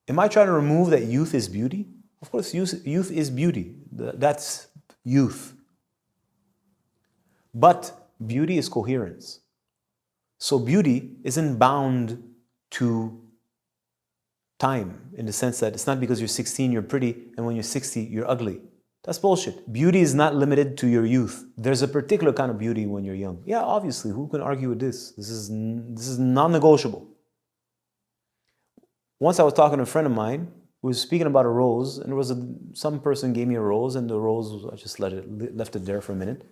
Am I trying to remove that youth is beauty? Of course, youth is beauty. That's youth. But beauty is coherence. So beauty isn't bound to time in the sense that it's not because you're 16 you're pretty and when you're 60 you're ugly. That's bullshit. Beauty is not limited to your youth. There's a particular kind of beauty when you're young. Yeah, obviously, who can argue with this? This is non-negotiable. Once I was talking to a friend of mine who was speaking about a rose, and there was some person gave me a rose, and the rose, I just left it there for a minute.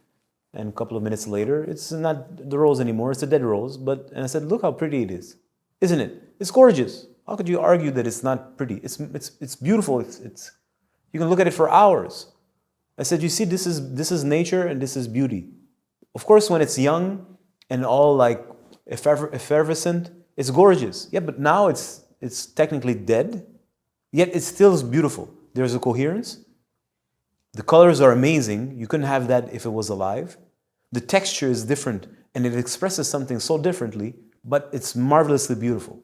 And a couple of minutes later, it's not the rose anymore, it's a dead rose. And I said, look how pretty it is. Isn't it? It's gorgeous. How could you argue that it's not pretty? It's beautiful. You can look at it for hours. I said, you see, this is nature and this is beauty. Of course, when it's young and all like effervescent, it's gorgeous. Yeah, but now it's technically dead, yet it still is beautiful. There's a coherence. The colors are amazing. You couldn't have that if it was alive. The texture is different and it expresses something so differently, but it's marvelously beautiful.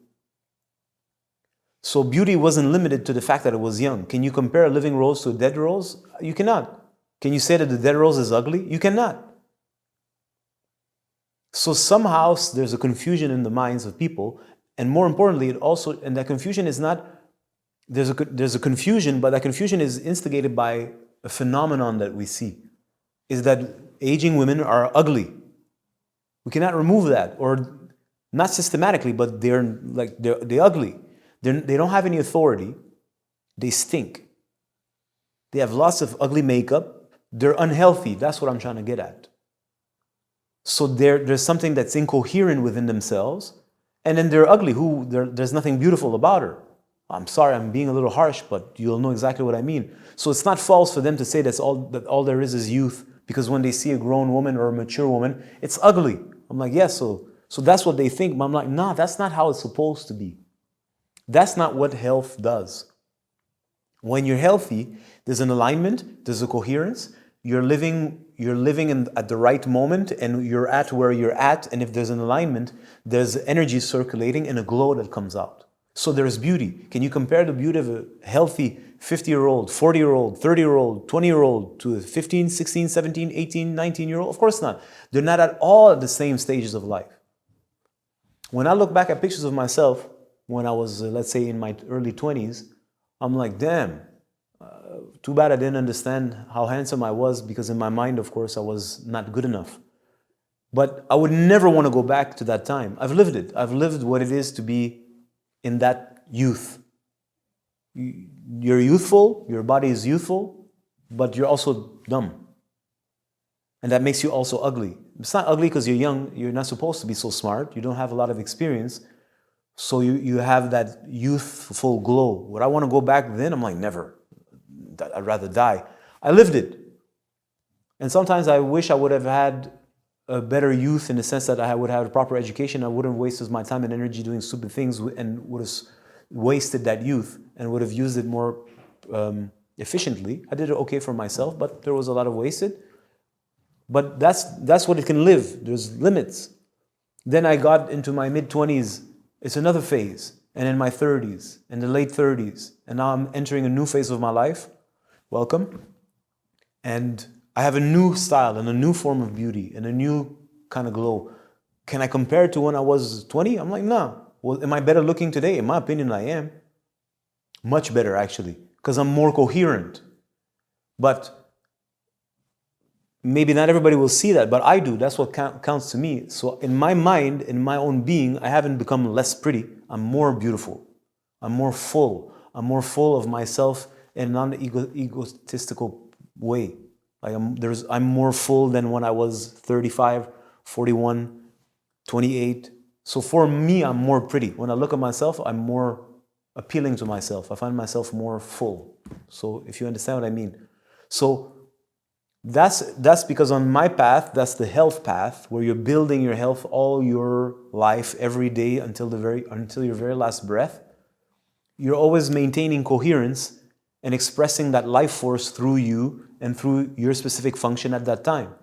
So beauty wasn't limited to the fact that it was young. Can you compare a living rose to a dead rose? You cannot. Can you say that the dead rose is ugly? You cannot. So somehow there's a confusion in the minds of people, and more importantly, and that confusion is not, there's a confusion, but that confusion is instigated by a phenomenon that we see, is that aging women are ugly. We cannot remove that, or not systematically, but they're ugly. They don't have any authority. They stink. They have lots of ugly makeup. They're unhealthy. That's what I'm trying to get at. So there's something that's incoherent within themselves, and then they're ugly. There's nothing beautiful about her. I'm sorry, I'm being a little harsh, but you'll know exactly what I mean. So it's not false for them to say that all there is youth, because when they see a grown woman or a mature woman, it's ugly. I'm like, yes, so that's what they think. But I'm like, nah, that's not how it's supposed to be. That's not what health does. When you're healthy, there's an alignment, there's a coherence. You're living at the right moment, and you're at where you're at. And if there's an alignment, there's energy circulating and a glow that comes out. So there's beauty. Can you compare the beauty of a healthy 50-year-old, 40-year-old, 30-year-old, 20-year-old to a 15, 16, 17, 18, 19-year-old? Of course not. They're not at all at the same stages of life. When I look back at pictures of myself when I was, let's say, in my early 20s, I'm like, damn, too bad I didn't understand how handsome I was, because in my mind, of course, I was not good enough. But I would never want to go back to that time. I've lived it. I've lived what it is to be in that youth. You're youthful, your body is youthful, but you're also dumb. And that makes you also ugly. It's not ugly because you're young. You're not supposed to be so smart. You don't have a lot of experience. So you have that youthful glow. Would I want to go back then? I'm like, never. I'd rather die. I lived it. And sometimes I wish I would have had a better youth, in the sense that I would have a proper education. I wouldn't have wasted my time and energy doing stupid things, and would have wasted that youth and would have used it more efficiently. I did it okay for myself, but there was a lot of wasted. But that's what it can live. There's limits. Then I got into my mid-20s. It's another phase. And in my 30s, in the late 30s. And now I'm entering a new phase of my life. Welcome. And I have a new style and a new form of beauty and a new kind of glow. Can I compare it to when I was 20? I'm like, no. Well, am I better looking today? In my opinion, I am. Much better, actually, because I'm more coherent. But maybe not everybody will see that, but I do. That's what counts to me. So in my mind, in my own being, I haven't become less pretty. I'm more beautiful. I'm more full. I'm more full of myself in a non-egotistical way. Like I'm more full than when I was 35, 41, 28. So for me, I'm more pretty. When I look at myself, I'm more appealing to myself. I find myself more full. So if you understand what I mean. So that's because on my path, that's the health path, where you're building your health all your life, every day until your very last breath. You're always maintaining coherence and expressing that life force through you and through your specific function at that time.